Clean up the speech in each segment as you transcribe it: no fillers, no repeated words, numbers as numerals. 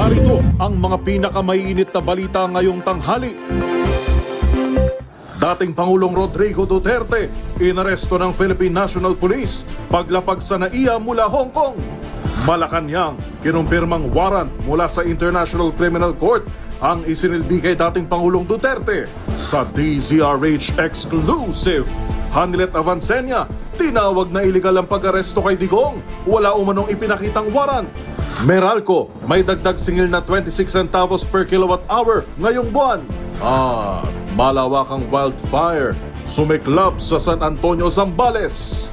Narito ang mga pinakamainit na balita ngayong tanghali. Dating Pangulong Rodrigo Duterte, inaresto ng Philippine National Police paglapag sa NAIA mula Hong Kong. Malacanang, kinumpirmang warrant mula sa International Criminal Court ang isinilbi kay dating Pangulong Duterte. Sa DZRH Exclusive, Hanilet Avancenia, tinawag na iligal ang pag-aresto kay Digong, wala umanong ipinakitang warrant. Meralco, may dagdag singil na 26 centavos per kilowatt hour ngayong buwan. Malawakang wildfire, sumiklab sa San Antonio, Zambales.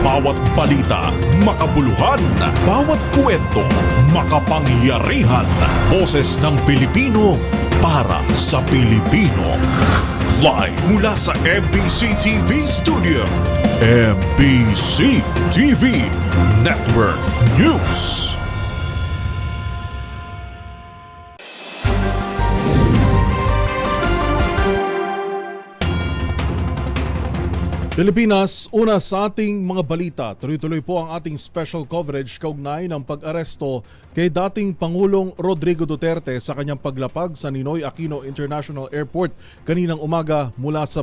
Bawat balita, makabuluhan. Bawat kwento, makapangyarihan. Boses ng Pilipino para sa Pilipino. Live mula sa MBC TV Studio. MBC TV Network News. Pilipinas, una sa ating mga balita. Tuloy-tuloy po ang ating special coverage kaugnay ng pag-aresto kay dating Pangulong Rodrigo Duterte sa kanyang paglapag sa Ninoy Aquino International Airport kaninang umaga mula sa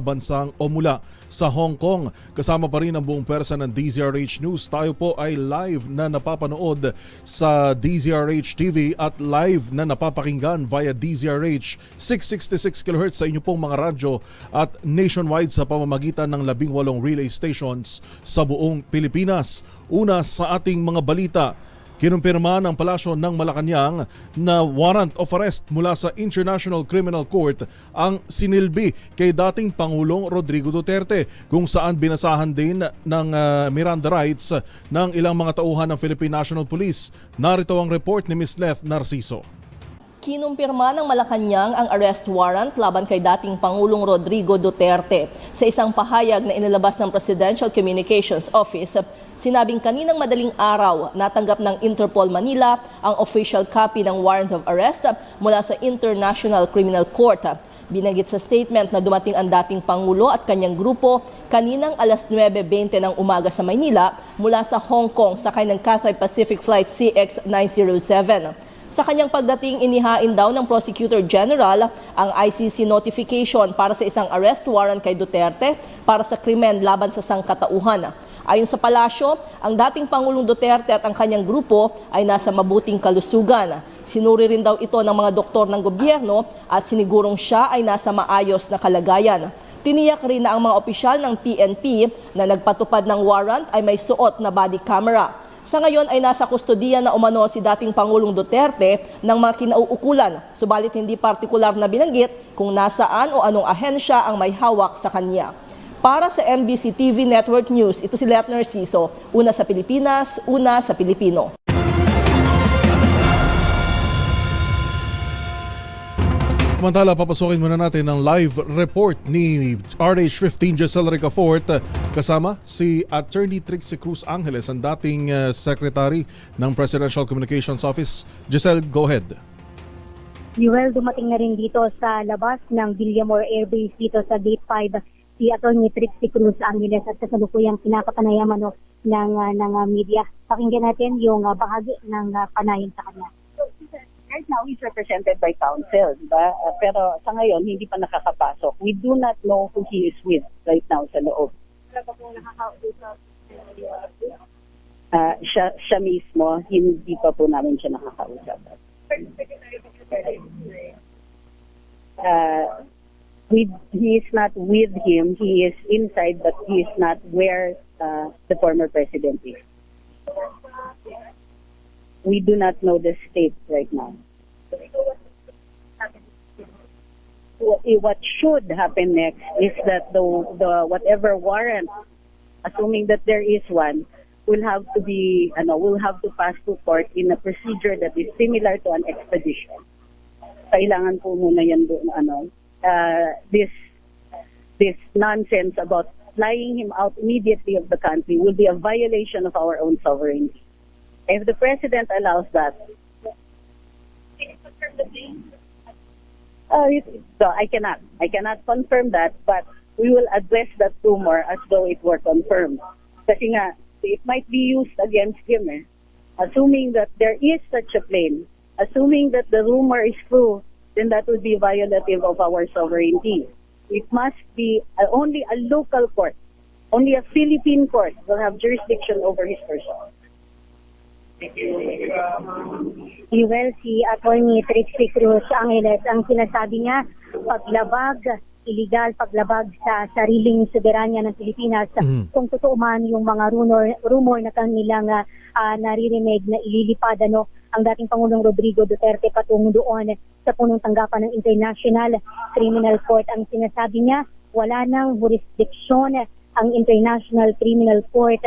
Hong Kong. Kasama pa rin ang buong pwersa ng DZRH News. Tayo po ay live na napapanood sa DZRH TV at live na napapakinggan via DZRH 666 kHz sa inyo pong mga radyo at nationwide sa pamamagitan ng 18 relay stations sa buong Pilipinas. Una sa ating mga balita, kinumpirma ng Palasyo ng Malacanang na warrant of arrest mula sa International Criminal Court ang sinilbi kay dating Pangulong Rodrigo Duterte, kung saan binasahan din ng Miranda rights ng ilang mga tauhan ng Philippine National Police. Narito ang report ni Ms. Leth Narciso. Kinumpirma ng Malacanang ang arrest warrant laban kay dating Pangulong Rodrigo Duterte. Sa isang pahayag na inilabas ng Presidential Communications Office, sinabing kaninang madaling araw natanggap ng Interpol Manila ang official copy ng warrant of arrest mula sa International Criminal Court. Binanggit sa statement na dumating ang dating Pangulo at kanyang grupo kaninang alas 9:20 ng umaga sa Maynila mula sa Hong Kong sakay ng Cathay Pacific Flight CX-907. Sa kanyang pagdating, inihain daw ng Prosecutor General ang ICC notification para sa isang arrest warrant kay Duterte para sa krimen laban sa sangkatauhan. Ayon sa palasyo, ang dating Pangulong Duterte at ang kanyang grupo ay nasa mabuting kalusugan. Sinuri rin daw ito ng mga doktor ng gobyerno at sinigurong siya ay nasa maayos na kalagayan. Tiniyak rin na ang mga opisyal ng PNP na nagpatupad ng warrant ay may suot na body camera. Sa ngayon ay nasa kustodiya na umano si dating Pangulong Duterte ng mga kinauukulan, subalit hindi partikular na binanggit kung nasaan o anong ahensya ang may hawak sa kanya. Para sa MBC TV Network News, ito si Leth Narciso, una sa Pilipinas, una sa Pilipino. Samantala, papasukin muna natin ang live report ni RH15 Giselle Ricafort kasama si Attorney Trixie Cruz Angeles, ang dating Secretary ng Presidential Communications Office. Giselle, go ahead. Yuel, dumating na rin dito sa labas ng Villamor Air Base dito sa Gate 5 si Attorney Trixie Cruz Angeles at kasalukuyang pinapapanayaman ng media. Pakinggan natin yung bahagi ng panayam sa kanya. Right now, he's represented by counsel, diba? Pero sa ngayon, hindi pa nakakapasok. We do not know who he is with right now sa loob. Siya mismo, hindi pa po namin siya nakakausap. He is not with him. He is inside, but he is not where the former president is. We do not know the state right now. What should happen next is that the whatever warrant, assuming that there is one, will have to pass to court in a procedure that is similar to an extradition. Kailangan po muna yan doon this nonsense about flying him out immediately of the country will be a violation of our own sovereignty. If the president allows that, so I cannot confirm that, but we will address that rumor as though it were confirmed. Kasi nga, it might be used against him. Assuming that there is such a plane, assuming that the rumor is true, then that would be violative of our sovereignty. It must be only a local court, only a Philippine court will have jurisdiction over his person. Well, si Atty. Trixie Cruz Angeles, ang sinasabi niya, illegal paglabag sa sariling soberanya ng Pilipinas. Kung totoo man yung mga rumor na kanilang naririnig na ililipad ang dating Pangulong Rodrigo Duterte patungo doon sa punong tanggapan ng International Criminal Court. Ang sinasabi niya, wala nang jurisdiksyon ang International Criminal Court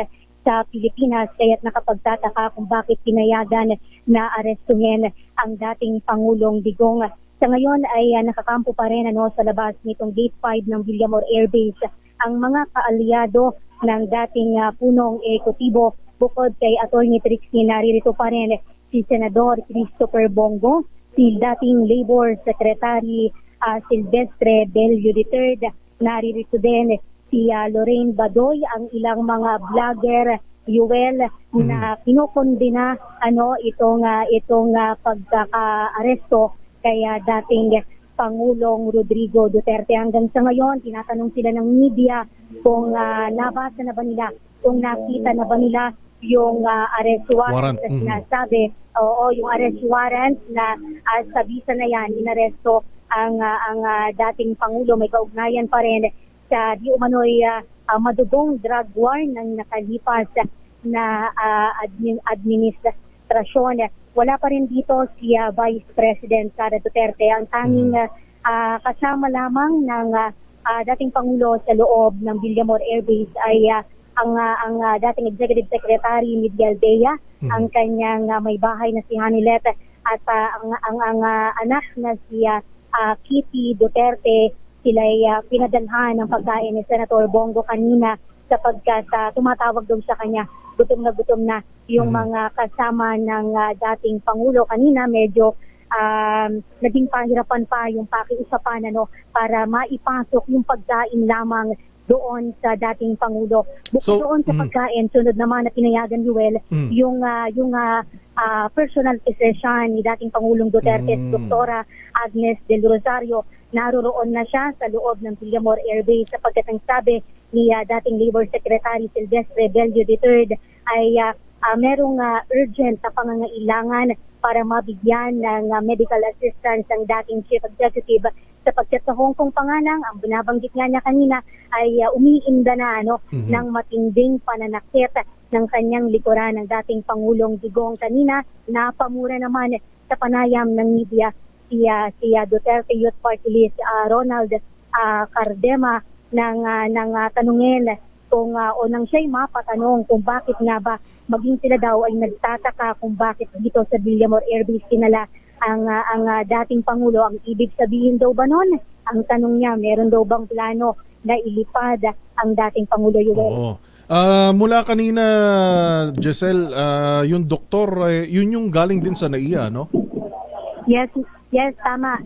sa Pilipinas, kaya't nakapagtataka kung bakit pinayagan na arestuhin ang dating Pangulong Digong. Sa ngayon ay nakakampo pa rin sa labas nitong Gate 5 ng Villamor Air Base ang mga kaalyado ng dating punong ekutibo. Bukod kay Atty. Trixie, naririto pa rin si Senador Christopher Bongo, si dating Labor Secretary Silvestre Bello III, naririto din si Lorraine Badoy, ang ilang mga vlogger, Yuel, na kinokondena itong pagkaka-aresto kay dating Pangulong Rodrigo Duterte. Hanggang sa ngayon, tinatanong sila ng media kung nabasa na ba nila, kung nakita na ba nila yung arrest warrant na sinasabi. Oo, yung arrest warrant na sa visa na yan, inaresto ang dating Pangulo. May kaugnayan pa rin sa di umano'y madugong drug war ng nakalipas na administrasyon. Wala pa rin dito si Vice President Sara Duterte. Ang tanging kasama lamang ng dating Pangulo sa loob ng Villamor Air Base ay ang dating Executive Secretary Miguel Bea, ang kanyang may bahay na si Hanilet, at ang anak na si Kitty Duterte. Sila'y pinadalhan ng pagkain ni Senator Bongo kanina sapagkat tumatawag daw sa kanya, gutom na yung mga kasama ng dating Pangulo. Kanina medyo naging pahirapan pa yung pakiusapan para maipasok yung pagkain lamang doon sa dating Pangulo. Bukod doon sa pagkain, sunod naman na pinayagan, Yuel, yung personal physician ni dating Pangulong Duterte, Doktora Agnes Del Rosario. Naroroon na siya sa loob ng Villamor Air Base sapagkat ang sabi ni dating Labor Secretary Silvestre Bello III ay merong urgent na pangangailangan para mabigyan ng medical assistance ang dating Chief Executive sapagkat sa Hong Kong pangalang, ang binabanggit niya kanina ay umiinda na ng matinding pananakit ng kanyang likuran ng dating Pangulong Digong. Kanina, napamura naman sa panayam ng media si Duterte Youth Party List Ronald Cardema nang tanungin kung nang siya'y mapatanong kung bakit nga ba maging sila daw ay nagtataka kung bakit dito sa Villamor Air Base kinala ang dating Pangulo. Ang ibig sabihin daw ba nun? Ang tanong niya, meron daw bang plano na ilipad ang dating Pangulo, Yuel? Oo. Mula kanina, Giselle, yung doktor, yun yung galing din sa NAIA, no? Yes, tama.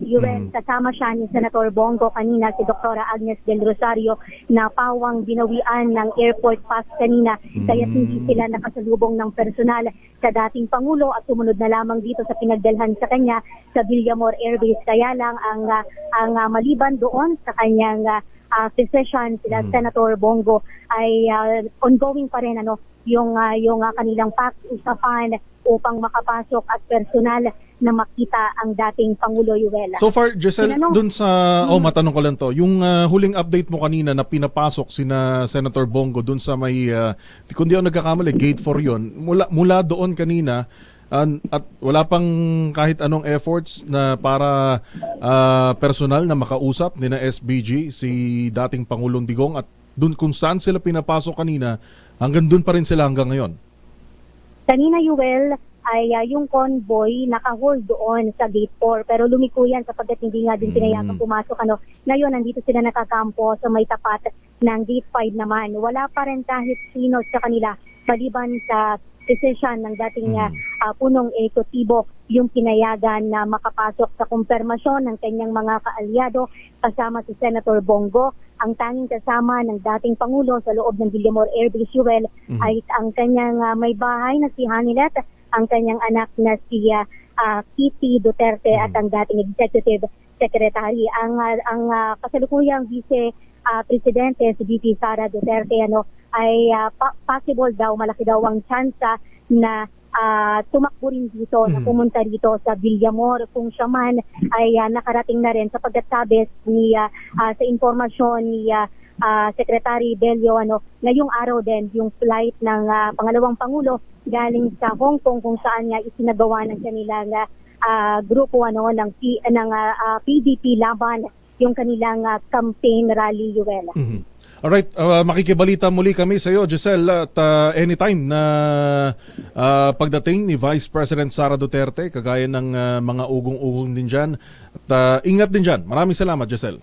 Kasama siya ni Senator Bongo kanina, si Doktora Agnes Del Rosario, na pawang binawian ng airport pass kanina. Kaya hindi sila nakasalubong ng personal sa dating Pangulo at sumunod na lamang dito sa pinagdalhan sa kanya sa Villamor Air Base. Kaya lang ang maliban doon sa kanyang physician, sila Senator Bongo, ay ongoing pa rin yung kanilang pag-usapan upang makapasok at personal na makita ang dating Pangulo, Yuel. So far, Giselle, dun sa... matanong ko lang to. Yung huling update mo kanina na pinapasok sina Senator Bongo dun sa may... kung di ako nagkakamali, Gate 4 yun. Mula doon kanina, at wala pang kahit anong efforts na para personal na makausap ni na SBG, si dating Pangulong Digong, at dun kung saan sila pinapasok kanina, hanggang dun pa rin sila hanggang ngayon. Kanina, Yuel, ay yung convoy naka-hold doon sa Gate 4 pero lumiko yan sapagkat hindi nga din pinayagang pumasok. Ngayon, nandito sila nakakampo sa may tapat ng Gate 5 naman. Wala pa rin kahit sino sa kanila maliban sa desisyon ng dating punong ekutibo yung pinayagan na makapasok sa kumpirmasyon ng kanyang mga kaalyado kasama si Senator Bongo. Ang tanging kasama ng dating Pangulo sa loob ng Villamor Air Base, Joel, ay ang kanyang may bahay na si Hanilet, ang kanyang anak na si Kitty Duterte at ang dating Executive Secretary. Ang kasalukuyang Vice Presidente si VP Sara Duterte ay possible daw, malaki daw ang tsansa na tumakbo rin dito, na pumunta dito sa Villamor kung siya man ay nakarating na rin sapagkat sabi ni sa informasyon ni Secretary Bello ngayong araw din yung flight ng pangalawang Pangulo galing sa Hong Kong kung saan nga isinagawa ng kanilang grupo ng PDP laban yung kanilang campaign rally, Yuela. Alright, makikibalita muli kami sa iyo, Giselle, at anytime na pagdating ni Vice President Sara Duterte, kagaya ng mga ugong-ugong din dyan. At ingat din dyan. Maraming salamat, Giselle.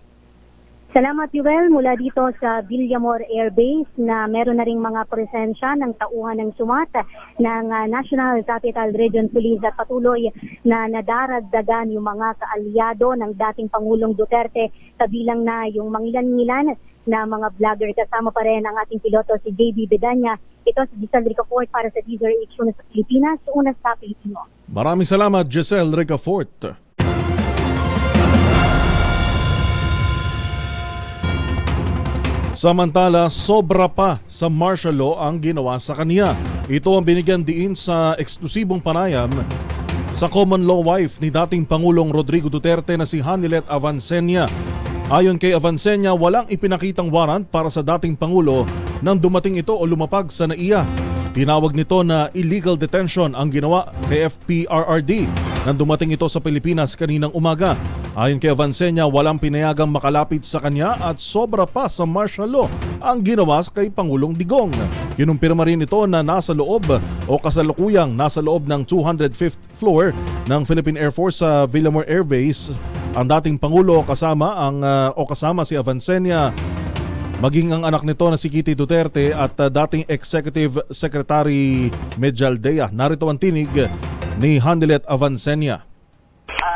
Salamat, Yuel, mula dito sa Villamor Air Base na meron na ring mga presensya ng tauhan ng SUMAT ng National Capital Region Police at patuloy na nadaragdagan yung mga kaalyado ng dating Pangulong Duterte, kabilang na yung mangilan-ngilan na mga vlogger. Kasama pa rin ang ating piloto si JB Bedanya. Ito si Giselle Ricafort para sa DZRH Una sa Pilipinas, Una sa Pilipino. Maraming salamat, Giselle Ricafort. Samantala, sobra pa sa martial law ang ginawa sa kanya. Ito ang binigyan diin sa eksklusibong panayam sa common law wife ni dating Pangulong Rodrigo Duterte na si Hanilet Avancenia. Ayon kay Avancenia, walang ipinakitang warrant para sa dating Pangulo nang dumating ito o lumapag sa NAIA. Tinawag nito na illegal detention ang ginawa kay FPRRD nang dumating ito sa Pilipinas kaninang umaga. Ayon kay Avancenia, walang pinayagang makalapit sa kanya at sobra pa sa martial law ang ginawa kay Pangulong Digong. Kinumpirma rin ito na nasa loob o kasalukuyang nasa loob ng 205th floor ng Philippine Air Force sa Villamor Air Base ang dating Pangulo kasama si Avancenia, maging ang anak nito na si Kitty Duterte at dating Executive Secretary Medjaldea. Narito ang tinig ni Hanilet Avancenia.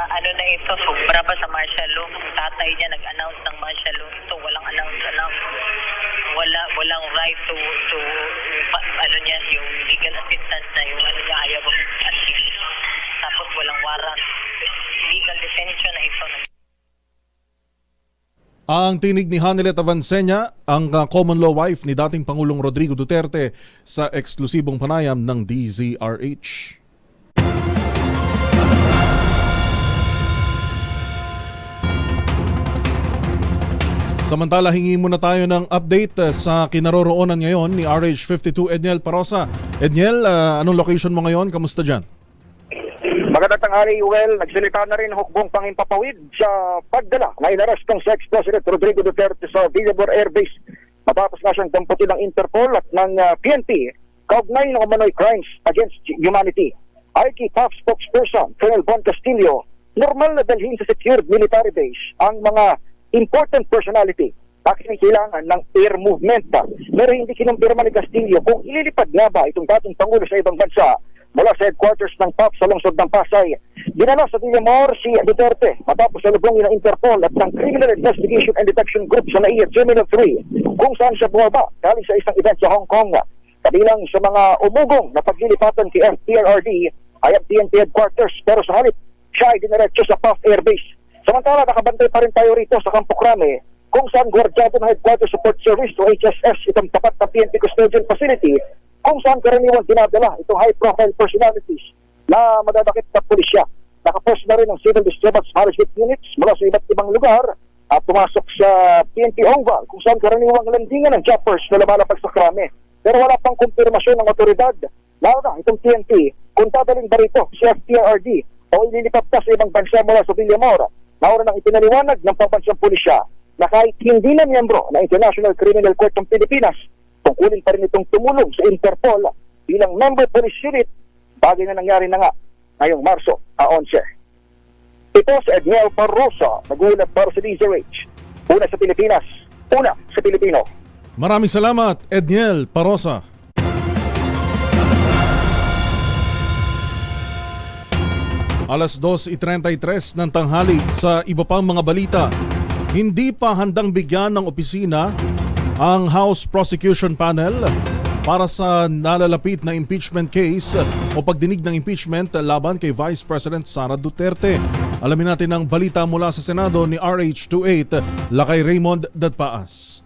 Ano na ito, sobra pa sa martial law. Tatay niya nag-announce ng martial law. Ito walang announce. Walang right to ano niya, yung legal assistance na yung ano niya ayaw achieve. Tapos walang warrant. Legal detention na ito. Ang tinig ni Hanilet Avancenia, ang common law wife ni dating Pangulong Rodrigo Duterte sa eksklusibong panayam ng DZRH. Samantala, hingi muna tayo ng update sa kinaroroonan ngayon ni RH52 Edniel Parosa. Edniel, anong location mo ngayon? Kamusta dyan? Magandang tanghali, Well. Nagsalita na rin hukbong pangimpapawid sa pagdala na inarestong sa ex-President Rodrigo Duterte sa Villamor Air Base. Matapos na siyang damputin ng Interpol at ng PNP kaugnay ng umano'y crimes against humanity. Ayon kay PAF spokesperson Colonel Bon Castillo, normal na dalhin sa secured military base ang mga important personality na kailangan ng air movement pa. Pero hindi kinumpirma ni Castillo kung ililipad nga ba itong dating Pangulo sa ibang bansa mula sa headquarters ng PAF sa lungsod ng Pasay. Dinala sa Villamor si Duterte matapos salubungin ng Interpol at ng Criminal Investigation and Detection Group sa NAIA Terminal 3 kung saan siya bumaba galing sa isang event sa Hong Kong. Kabilang sa mga umugong na paglilipatan kay FPRRD ay ang PNP headquarters, pero sa halip siya ay diniretso sa PAF Air Base. Samantala, nakabantay pa rin tayo rito sa Campo Crame kung saan gwardyado ng Headquarters Support Service o HSS itong tapat ng PNP Custodial Facility kung saan karaniwang dinadala itong high-profile personalities na madadakip na pulisya. Nakapost na rin ng Civil Disturbance Management Units mula sa iba't ibang lugar at pumasok sa PNP Ongval kung saan karaniwang landingan ng choppers na lumalapag sa Crame. Pero wala pang kumpirmasyon ng otoridad. Lalo na itong PNP kung dadalhin ba rito si FPRRD o ililipad pa sa ibang bansa mula sa Villamor. Nauna nang ipinaliwanag ng pambansang pulisya na kahit hindi na miyembro ng International Criminal Court ng Pilipinas, tungkulin pa rin itong tumulong sa Interpol bilang member police unit, bagay na nangyari na nga ngayong Marso 11. Ito si Edniel Barroso, nag-uunat para sa DZRH. Una sa Pilipinas, una sa Pilipino. Maraming salamat, Edniel Parosa. Alas 2:33 ng tanghali sa iba pang mga balita. Hindi pa handang bigyan ng opisina ang House Prosecution Panel para sa nalalapit na impeachment case o pagdinig ng impeachment laban kay Vice President Sara Duterte. Alamin natin ang balita mula sa Senado ni RH28, Lakay Raymond Dadpaas.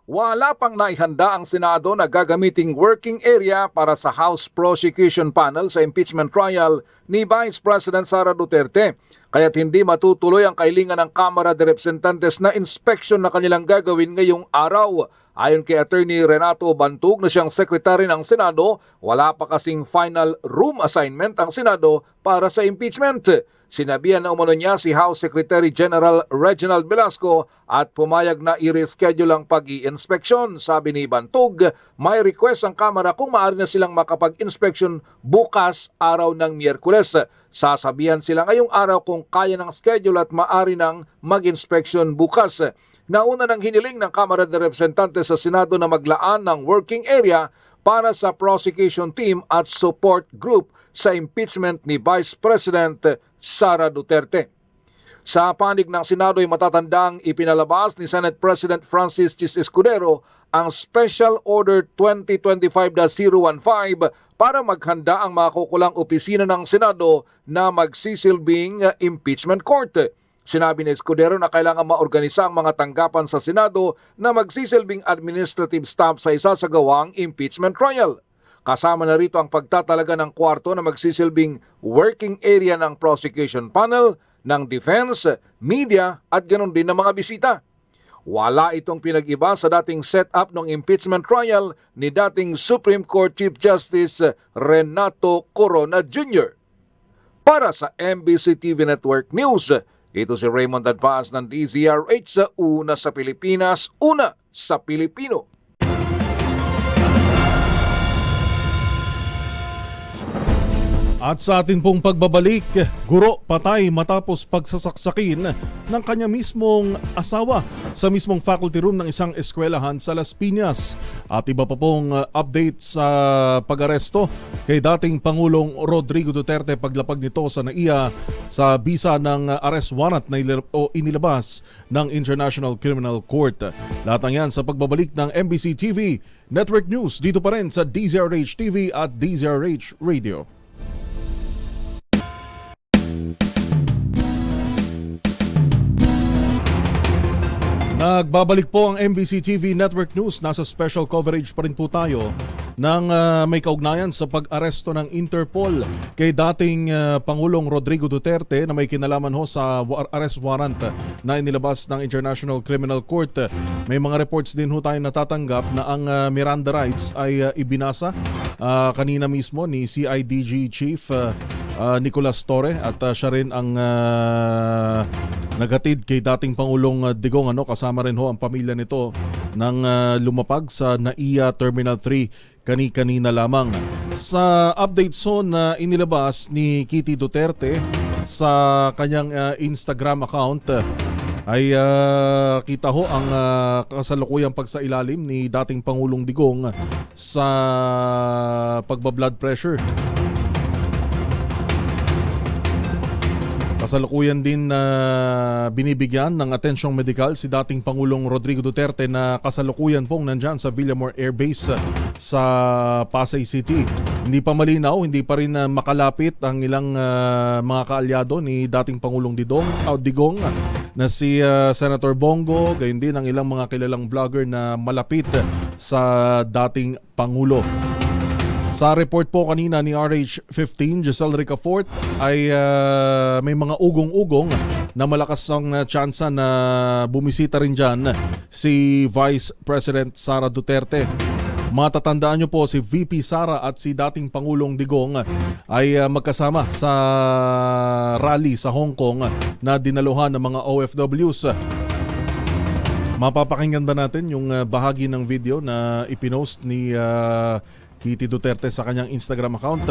Wala pang naihanda ang Senado na gagamiting working area para sa House Prosecution Panel sa impeachment trial ni Vice President Sara Duterte. Kaya't hindi matutuloy ang kahilingan ng Kamara de Representantes na inspection na kanilang gagawin ngayong araw. Ayon kay Attorney Renato Bantug na siyang Secretary ng Senado, wala pa kasing final room assignment ang Senado para sa impeachment. Sinabihan na umano niya si House Secretary General Reginald Velasco at pumayag na i-reschedule ang pag-i-inspeksyon. Sabi ni Bantug, may request ang Kamara kung maaari na silang makapag-inspeksyon bukas araw ng Miyerkules. Sasabihan sila ngayong araw kung kaya ng schedule at maaari nang mag-inspeksyon bukas. Nauna nang hiniling ng Kamara de Representantes sa Senado na maglaan ng working area para sa prosecution team at support group sa impeachment ni Vice President Sara Duterte. Sa panig ng Senado ay matatandang ipinalabas ni Senate President Francis Chis Escudero ang Special Order 2025-015 para maghanda ang makukulang opisina ng Senado na magsisilbing impeachment court. Sinabi ni Escudero na kailangan maorganisa ang mga tanggapan sa Senado na magsisilbing administrative staff sa isasagawang impeachment trial. Kasama na rito ang pagtatalaga ng kwarto na magsisilbing working area ng prosecution panel, ng defense, media at ganoon din ng mga bisita. Wala itong pinag-iba sa dating setup ng impeachment trial ni dating Supreme Court Chief Justice Renato Corona Jr. Para sa MBC TV Network News, ito si Raymond Dadpaas ng DZRH sa Una sa Pilipinas, Una sa Pilipino. At sa atin pong pagbabalik, guro patay matapos pagsasaksakin ng kanya mismong asawa sa mismong faculty room ng isang eskwelahan sa Las Piñas. At iba pa pong update sa pag-aresto kay dating Pangulong Rodrigo Duterte paglapag nito sa NAIA sa bisa ng arrest warrant na inilabas ng International Criminal Court. Lahat ng yan sa pagbabalik ng MBC TV Network News dito pa rin sa DZRH TV at DZRH Radio. Nagbabalik po ang MBC TV Network News. Nasa special coverage pa rin po tayo ng may kaugnayan sa pag-aresto ng Interpol kay dating Pangulong Rodrigo Duterte na may kinalaman ho sa arrest warrant na inilabas ng International Criminal Court. May mga reports din ho tayo natatanggap na ang Miranda rights ay ibinasa kanina mismo ni CIDG Chief Nicolas Torre at siya rin ang naghatid kay dating Pangulong Digong kasama rin ho ang pamilya nito nang lumapag sa NAIA Terminal 3 kani-kanina lamang. Sa updates ho na inilabas ni Kitty Duterte sa kanyang Instagram account ay kita ho ang kasalukuyang pagsailalim ni dating Pangulong Digong sa pagba-blood pressure. Kasalukuyan din na binibigyan ng atensyong medikal si dating Pangulong Rodrigo Duterte na kasalukuyan pong nandyan sa Villamor Air Base sa Pasay City. Hindi pa malinaw, hindi pa rin makalapit ang ilang mga kaalyado ni dating Pangulong Digong na si Senator Bongo, gayon din ang ilang mga kilalang vlogger na malapit sa dating Pangulo. Sa report po kanina ni RH15, Giselle Ricafort ay may mga ugong-ugong na malakas ang tsansa na bumisita rin dyan si Vice President Sara Duterte. Matatandaan nyo po si VP Sara at si dating Pangulong Digong ay magkasama sa rally sa Hong Kong na dinaluhan ng mga OFWs. Mapapakinggan ba natin yung bahagi ng video na ipinost ni Kitty Duterte sa kanyang Instagram account?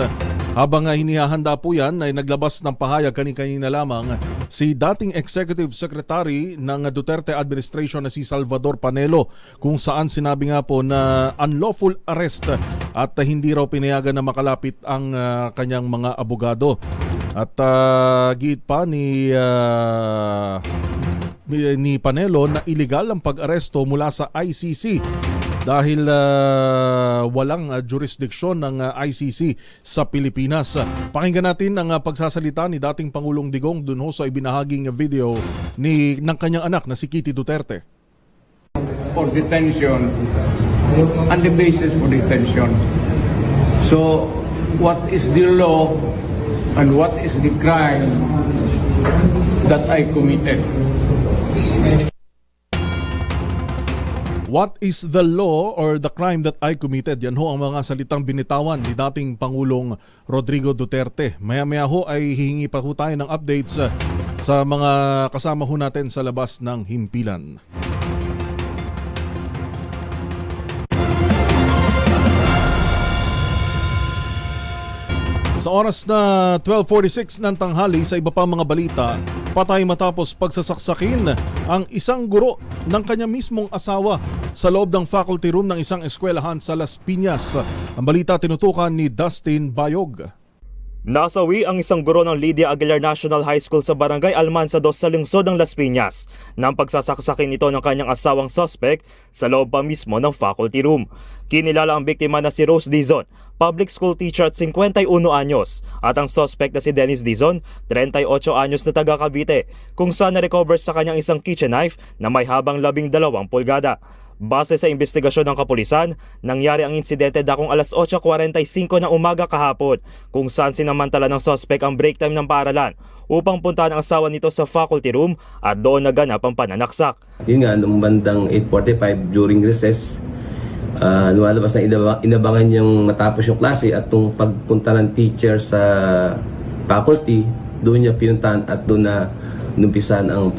Habang hinihahanda po yan ay naglabas ng pahayag kanina lamang si dating Executive Secretary ng Duterte Administration na si Salvador Panelo, kung saan sinabi nga po na unlawful arrest at hindi raw pinayagan na makalapit ang kanyang mga abogado. At giit pa ni Panelo na illegal ang pag-aresto mula sa ICC dahil walang jurisdiksyon ng ICC sa Pilipinas. Pakinggan natin ang pagsasalita ni dating Pangulong Digong dun ho sa ibinahaging video ng kanyang anak na si Kitty Duterte. For detention and the basis for detention. So, what is the law and what is the crime that I committed? What is the law or the crime that I committed? Yan ho ang mga salitang binitawan ni dating Pangulong Rodrigo Duterte. Maya-maya ho ay hihingi pa ho tayo ng updates sa mga kasama ho natin sa labas ng himpilan. Sa oras na 12:46 ng tanghali, sa iba pa mga balita, patay matapos pagsasaksakin ang isang guro ng kanya mismong asawa sa loob ng faculty room ng isang eskwelahan sa Las Piñas. Ang balita tinutukan ni Dustin Bayog. Nasawi ang isang guro ng Lydia Aguilar National High School sa Barangay Almansa 2 sa lungsod ng Las Piñas nang pagsasaksakin ito ng kanyang asawang suspect sa loob pa mismo ng faculty room. Kinilala ang biktima na si Rose Dizon, public school teacher at 51 anyos, at ang suspect na si Dennis Dizon, 38 anyos na taga Cavite, kung saan na-recover sa kanyang isang kitchen knife na may habang 12 pulgada. Base sa investigasyon ng kapulisan, nangyari ang insidente dakong alas 8:45 ng umaga kahapon, kung saan sinamantala ng suspect ang break time ng paaralan upang puntahan ang asawa nito sa faculty room at doon naganap ang pananaksak. Yun nga, nung bandang 8:45 during recess, lumalabas na inabangan yung matapos yung klase at nung pagpunta ng teacher sa faculty, doon niya pinuntahan at doon na numpisan ang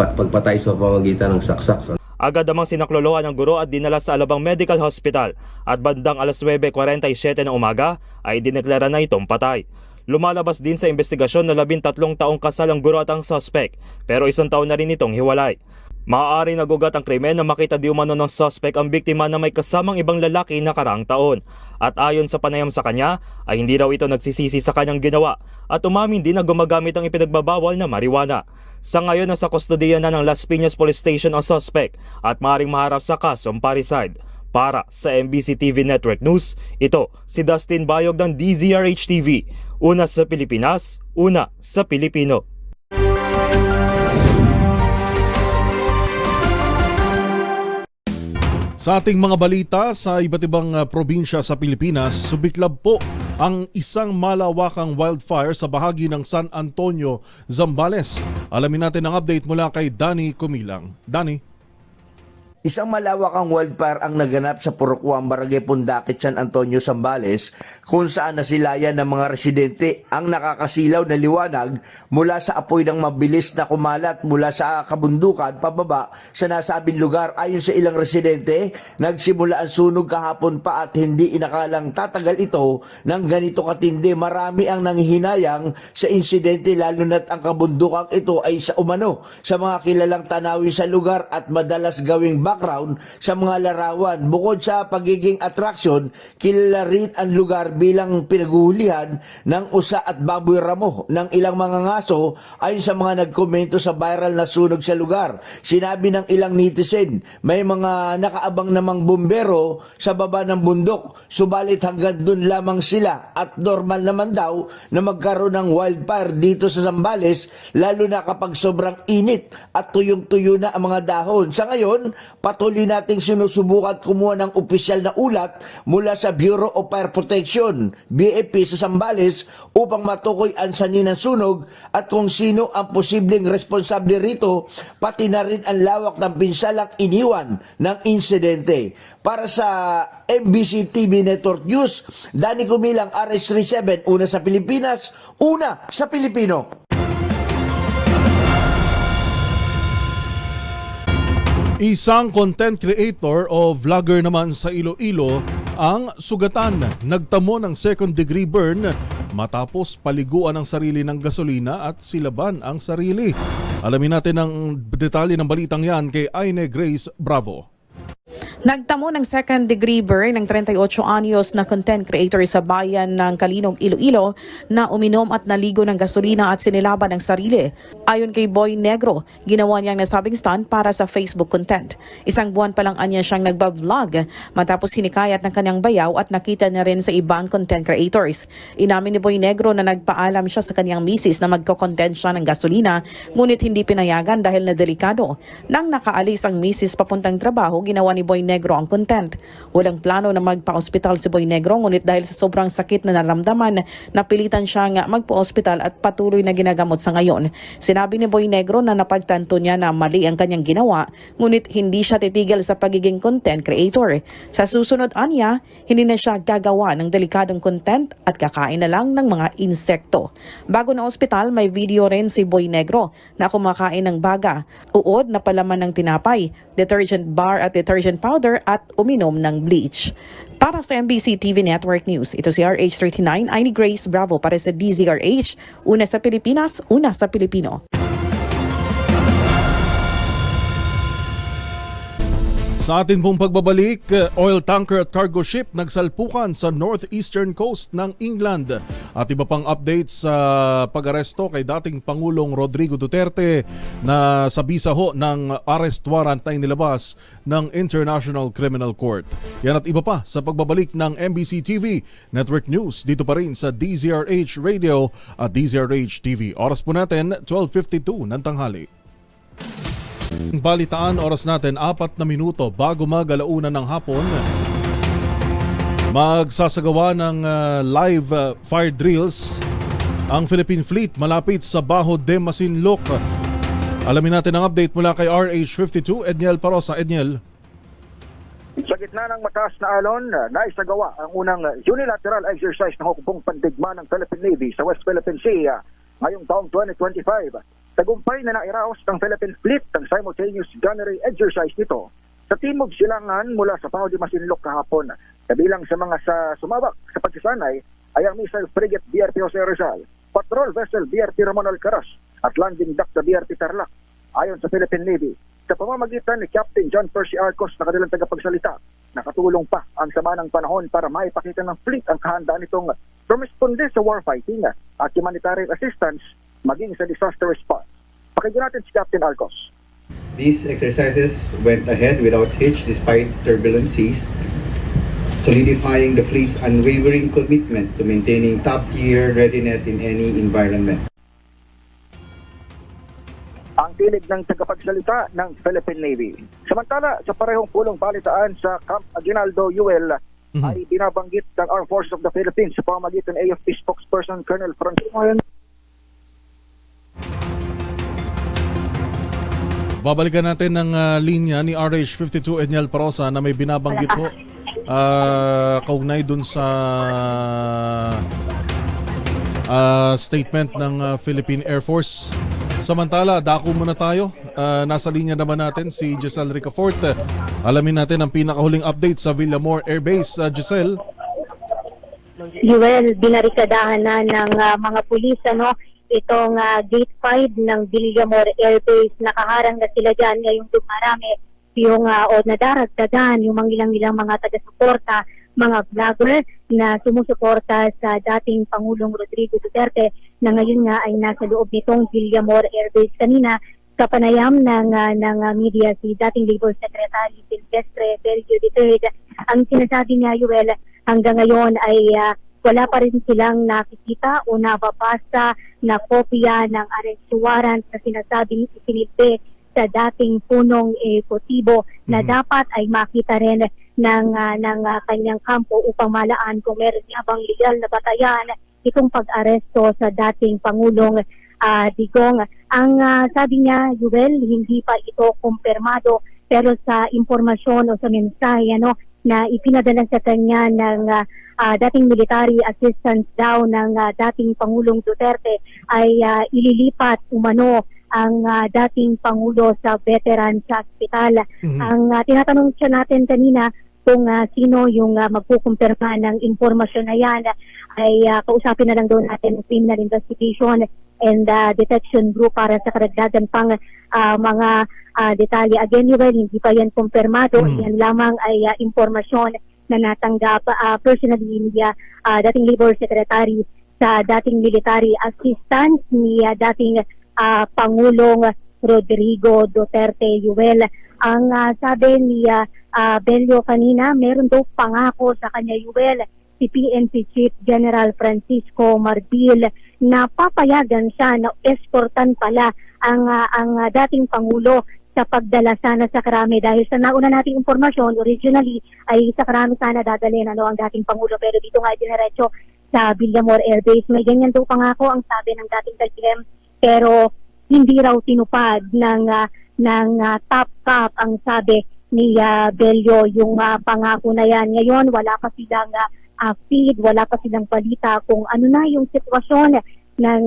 pagpatay sa pamamagitan ng saksak. Agad namang sinakloloan ng guro at dinala sa Alabang Medical Hospital at bandang alas 9:47 ng umaga ay dineklara na itong patay. Lumalabas din sa investigasyon na 13 taong kasal ang guro at ang suspect, pero 1 taon na rin itong hiwalay. Maaari nagugat ang krimen na makita di umano ng suspect ang biktima na may kasamang ibang lalaki na karaang taon. At ayon sa panayam sa kanya, ay hindi raw ito nagsisisi sa kanyang ginawa at umamin din na gumagamit ang ipinagbabawal na marijuana. Sa ngayon, nasa kustodiya na ng Las Piñas Police Station ang suspect at maaaring maharap sa kasong parricide. Para sa MBC TV Network News, ito si Dustin Bayog ng DZRH TV. Una sa Pilipinas, una sa Pilipino. Sa ating mga balita, sa iba't ibang probinsya sa Pilipinas, sumiklab po ang isang malawakang wildfire sa bahagi ng San Antonio, Zambales. Alamin natin ang update mula kay Danny Kumilang. Danny? Isang malawakang wildfire ang naganap sa Purukuan, Barangay Pundakit, San Antonio, Zambales, kung saan nasilayan ng mga residente ang nakakasilaw na liwanag mula sa apoy ng mabilis na kumalat mula sa kabundukan pababa sa nasabing lugar. Ayon sa ilang residente, nagsimula ang sunog kahapon pa at hindi inakalang tatagal ito ng ganito katindi. Marami ang nanghihinayang sa insidente lalo na't ang kabundukang ito ay sa umano sa mga kilalang tanawin sa lugar at madalas gawing background sa mga larawan. Bukod sa pagiging attraction, kilala rin ang lugar bilang pinaguhulihan ng usa at baboy ramo ng ilang mga ngaso ayon sa mga nagkomento sa viral na sunog sa lugar. Sinabi ng ilang netizen, may mga nakaabang namang bumbero sa baba ng bundok, subalit hanggang dun lamang sila at normal naman daw na magkaroon ng wildfire dito sa Zambales, lalo na kapag sobrang init at tuyong-tuyo na ang mga dahon. Sa ngayon, patuloy nating sinusubukan kumuha ng opisyal na ulat mula sa Bureau of Fire Protection, BFP sa Zambales upang matukoy ang sanhi ng sunog at kung sino ang posibleng responsable rito, pati na rin ang lawak ng pinsalang iniwan ng insidente. Para sa MBC TV Network News, Danny Kumilang, RH37, una sa Pilipinas, una sa Pilipino. Isang content creator o vlogger naman sa Iloilo ang sugatan. Nagtamo ng second-degree burn matapos paliguan ang sarili ng gasolina at silaban ang sarili. Alamin natin ang detalye ng balitang yan kay Aine Grace Bravo. Nagtamo ng second-degree burn ng 38 anyos na content creator sa bayan ng Kalinog, Iloilo na uminom at naligo ng gasolina at sinilaban ng sarili. Ayon kay Boy Negro, ginawa niyang nasabing stunt para sa Facebook content. Isang buwan pa lang anya siyang nagbablog matapos hinikayat ng kanyang bayaw at nakita niya rin sa ibang content creators. Inamin ni Boy Negro na nagpaalam siya sa kanyang misis na magko-content siya ng gasolina ngunit hindi pinayagan dahil na delikado. Nang nakaalis ang misis papuntang trabaho, ginawa ni Boy Negro ang content. Walang plano na magpa-ospital si Boy Negro ngunit dahil sa sobrang sakit na naramdaman, napilitan siyang magpa-ospital at patuloy na ginagamot sa ngayon. Sinabi ni Boy Negro na napagtanto niya na mali ang kanyang ginawa ngunit hindi siya titigil sa pagiging content creator. Sa susunod anya, hindi na siya gagawa ng delikadong content at kakain na lang ng mga insekto. Bago na ospital, may video rin si Boy Negro na kumakain ng baga, uod na palaman ng tinapay, detergent bar at detergent powder at uminom ng bleach. Para sa MBC TV Network News, ito si RH39, Aini Grace Bravo para sa DZRH, una sa Pilipinas, una sa Pilipino. Sa atin pong pagbabalik, oil tanker at cargo ship nagsalpukan sa northeastern coast ng England. At iba pang updates sa pag-aresto kay dating Pangulong Rodrigo Duterte na sa bisa ho ng arrest warrant na inilabas ng International Criminal Court. Yan at iba pa sa pagbabalik ng MBC TV Network News dito pa rin sa DZRH Radio at DZRH TV. Oras po natin 12:52 ng tanghali. Balitaan, oras natin 4 na minuto bago mag-alauna ng hapon. Magsasagawa ng live fire drills ang Philippine Fleet malapit sa Baho de Masinloc. Alamin natin ang update mula kay RH52, Edniel Parosa. Edniel. Sa gitna ng mataas na alon, naisagawa ang unang unilateral exercise ng hukbong pandigma ng Philippine Navy sa West Philippine Sea ngayong taong 2025. Tagumpay na nairaos ng Philippine Fleet ang simultaneous gunnery exercise nito sa timog silangan mula sa Baho de Masinloc kahapon. Kabilang sa mga sumabak sa pagsasanay ay ang missile frigate BRP Jose Rizal, patrol vessel BRP Ramon Alcaraz at landing dock na BRP Tarlac. Ayon sa Philippine Navy, sa pamamagitan ni Captain John Percy Arcos na kanilang tagapagsalita, nakatulong pa ang sama ng panahon para maipakita ng fleet ang kahandaan nitong rumisponde sa warfighting at humanitarian assistance maging sa disaster response. Pakinggan natin si Captain Arcos. These exercises went ahead without hitch despite turbulent seas, solidifying the fleet's unwavering commitment to maintaining top-tier readiness in any environment. Ang tinig ng tagapagsalita ng Philippine Navy. Samantala, sa parehong pulong balitaan sa Camp Aguinaldo, UL, ay binabanggit ng Armed Forces of the Philippines sa pamamagitan ng AFP spokesperson Colonel Francisco. Babalikan natin ng linya ni RH52 Edniel Parosa na may binabanggit ho kaugnay dun sa statement ng Philippine Air Force. Samantala, dako muna tayo. Nasa linya naman natin si Giselle Ricafort. Alamin natin ang pinakahuling update sa Villamor Air Base. Giselle? Yuel, binarikadahan na ng mga pulis itong Gate 5 ng Villamor Air Base. Nakaharang na sila dyan ngayong dumarami yung nadaragdagan yung ilang mga taga-suporta, mga vlogger na sumusuporta sa dating Pangulong Rodrigo Duterte na ngayon nga ay nasa loob nitong Villamor Air Base. Kanina sa panayam ng media si dating Labor Secretary Silvestre Belgio III, ang sinasabi niya, Yuel, hanggang ngayon ay wala pa rin silang nakikita o nababasa na kopya ng arrest warrant na sinasabing isinilbi sa dating punong ekotibo na dapat ay makita rin ng kanyang kampo upang malaan kung meron niya bang legal na batayan itong pag-aresto sa dating Pangulong Digong. Ang sabi niya, Yuel, hindi pa ito kumpirmado pero sa impormasyon o sa mensahe na ipinadala sa kanya ng dating military assistance daw ng dating Pangulong Duterte ay ililipat umano ang dating Pangulo sa veteran sa hospital. Ang tinatanong siya natin kanina kung sino yung magkukumpirma ng impormasyon na yan ay kausapin na lang doon natin ng criminal investigation and Detection Group para sa karagdagan pang mga detalye. Again, hindi pa yan kumpirmado. Yan lamang ay impormasyon na natanggap personally ni dating Labor Secretary sa dating military assistant ni dating Pangulong Rodrigo Duterte. Yuel, ang sabi ni Bello kanina, meron daw pangako sa kanya, Yuel, si PNP Chief General Francisco Marbil na papayagan siya na eskortan pala ang dating Pangulo sa pagdala sana sa Krami, dahil sa nauna nating impormasyon, originally ay sa Krami sana dadalhin ang dating Pangulo, pero dito nga dinerecho sa Villamor Air Base. May ganyan daw pangako ang sabi ng dating Kaltilem, pero hindi raw tinupad ng top cap ang sabi ni Bello yung pangako na yan. Ngayon wala pa silang feed, wala pa silang balita kung ano na yung sitwasyon ng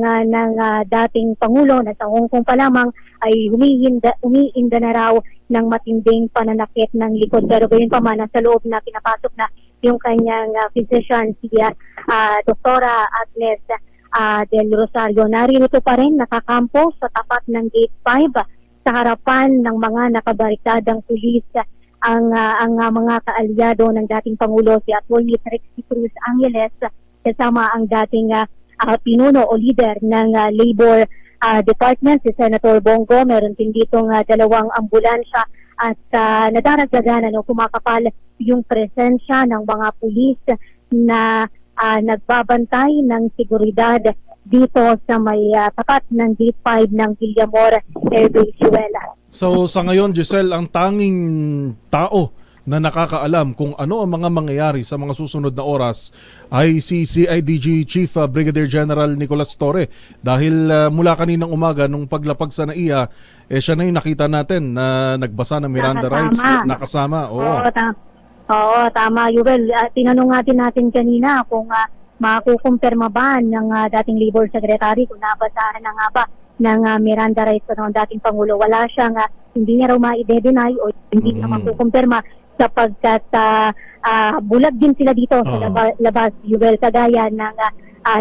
dating Pangulo na sa Hong Kong pa lamang ay umiinda na raw ng matinding pananakit ng likod. Pero gayon pa man, sa loob na pinapasok na yung kanyang physician, si Doktora Agnes Del Rosario. Narito pa rin nakakampo sa tapat ng Gate 5 sa harapan ng mga nakabarikadang pulis ang mga kaalyado ng dating Pangulo, si Atty. Trixie Cruz Angeles, kasama ang dating pinuno o leader ng Labor Department, si Senator Bongo. Meron din ditong dalawang ambulansya at nadaragdagan kumakapal yung presensya ng mga pulis na nagbabantay ng seguridad dito sa may tapat ng Gate 5 ng Villamor Air Base. So sa ngayon, Giselle, ang tanging tao na nakakaalam kung ano ang mga mangyayari sa mga susunod na oras ay si CIDG Chief Brigadier General Nicolas Torre, dahil mula kaninang umaga nung paglapag sa NAIA, siya na yung nakita natin na nagbasa ng Miranda rights, nakasama. Oo, tama, Yuel. Tinanong natin kanina kung makukumpirma ba ng dating Labor Secretary kung nabasahan na nga ba ng Miranda rights ng dating Pangulo. Wala siyang, hindi niya raw ma-i-deny o hindi na makukumpirma sapagkat bulag din sila dito sa labas, Yuel, kagaya ng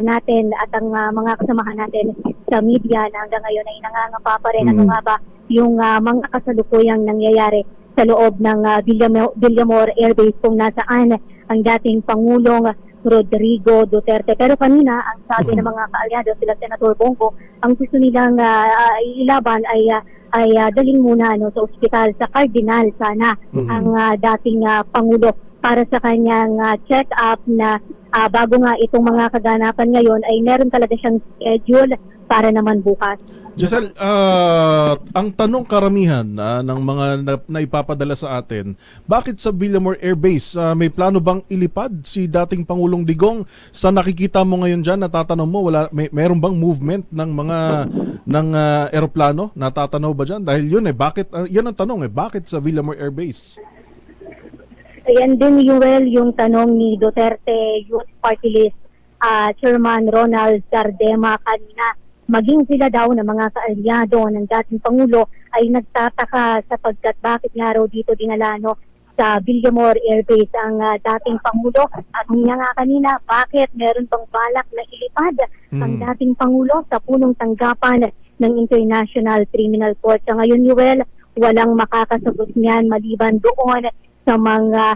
natin at ang mga kasamahan natin sa media na hanggang ngayon ay nangangapa pa rin ano nga ba yung mga kasalukuyang nangyayari sa loob ng Villamor Air Base kung nasaan ang dating Pangulong Rodrigo Duterte. Pero kanina, ang sabi ng mga kaalyado, sila Senator Bongo, ang gusto nilang ilaban ay daling muna sa ospital, sa Cardinal sana ang dating Pangulo para sa kanyang check-up na bago nga itong mga kaganapan ngayon ay meron talaga siyang schedule para naman bukas. Giselle, ang tanong karamihan ng mga naipapadala sa atin, bakit sa Villamor Air Base may plano bang ilipad si dating Pangulong Digong? Sa nakikita mo ngayon dyan, natatanong mo, meron bang movement ng eroplano? Natatanaw ba dyan? Dahil yun bakit, yan ang tanong bakit sa Villamor Air Base? Ayan din, Yuel, yung tanong ni Duterte Youth Party List Chairman Ronald Gardema kanina. Maging sila daw ng mga kaalyado ng dating Pangulo ay nagtataka sapagkat bakit nga raw dito dinala sa Villamor Air Base ang dating Pangulo. At nga kanina, bakit meron bang balak na ilipad ang dating Pangulo sa punong tanggapan ng International Criminal Court? Sa ngayon, Yuel, walang makakasagot niyan maliban doon sa mga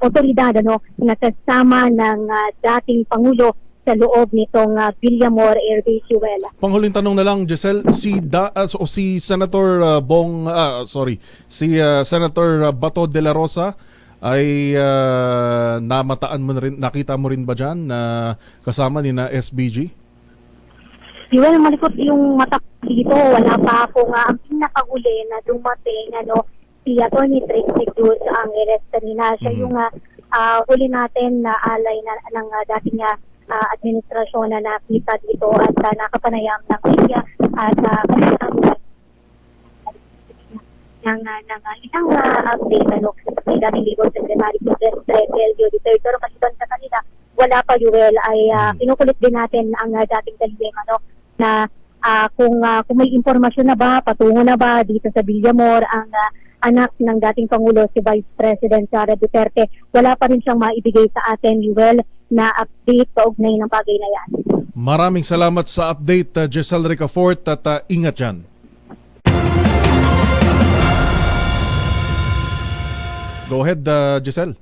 otoridad na kasama ng dating Pangulo sa loob nitong Villamor Air Base, Yuel. Panghuling tanong na lang, Giselle, si Senator Senator Bato de la Rosa ay namataan mo na rin, nakita mo rin ba dyan na kasama ni na SBG? Yuel, malikot yung mata dito. Wala pa ako ang pinakahuli na dumating si Atty. Trixie Cruz Angeles kanina. Siya yung huli natin na alay ng dating administrasyon na nakita dito at nakapanayam ng media at ng isang update ni dating Labor Secretary Bello Duterte. Pero kasiban sa kanila, wala pa, Yuel, ay kinukulit din natin ang dating Kalilem na kung may impormasyon na ba, patungo na ba dito sa Villamor ang anak ng dating Pangulo si Vice President Sara Duterte. Wala pa rin siyang maibigay sa atin, Yuel, na update kaugnay ng bagay na yan. Maraming salamat sa update, Giselle Ricafort, at ingat dyan. Go ahead, Giselle.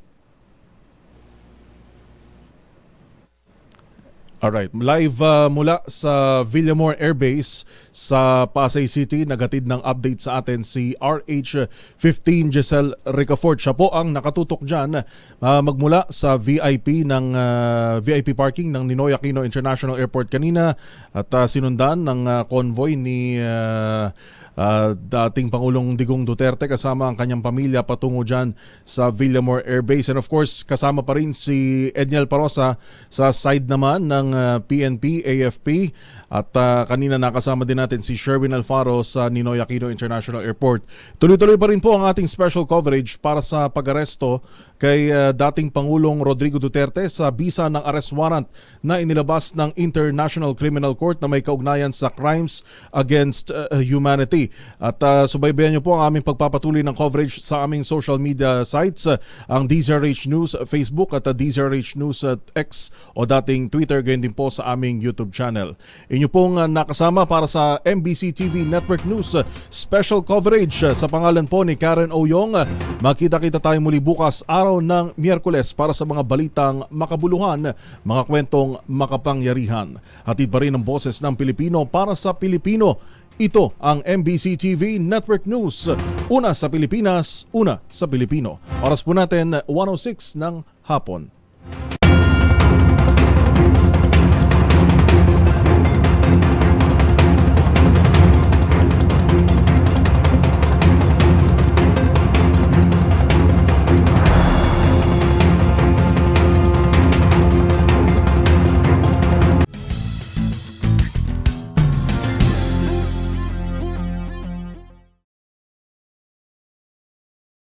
Alright, live mula sa Villamor Air Base sa Pasay City, naghatid ng update sa atin si RH-15 Giselle Ricafort. Siya po ang nakatutok dyan magmula sa VIP VIP parking ng Ninoy Aquino International Airport kanina at sinundan ng convoy ni dating Pangulong Digong Duterte kasama ang kanyang pamilya patungo dyan sa Villamor Air Base. And of course, kasama pa rin si Edniel Parosa sa side naman ng PNP, AFP at kanina nakasama din natin si Sherwin Alfaro sa Ninoy Aquino International Airport. Tuloy-tuloy pa rin po ang ating special coverage para sa pag-aresto kay dating Pangulong Rodrigo Duterte sa bisa ng arrest warrant na inilabas ng International Criminal Court na may kaugnayan sa crimes against humanity. At subaybayan niyo po ang aming pagpapatuloy ng coverage sa aming social media sites, ang DZRH News Facebook at DZRH News X o dating Twitter, gayon din po sa aming YouTube channel. Inyo pong nakasama para sa MBC TV Network News special coverage sa pangalan po ni Karen Oyong. Makita-kita tayo muli bukas araw ng Miyerkules para sa mga balitang makabuluhan, mga kwentong makapangyarihan. Hatid pa rin ang boses ng Pilipino para sa Pilipino. Ito ang MBC TV Network News. Una sa Pilipinas, una sa Pilipino. Oras po natin 1:06 ng hapon.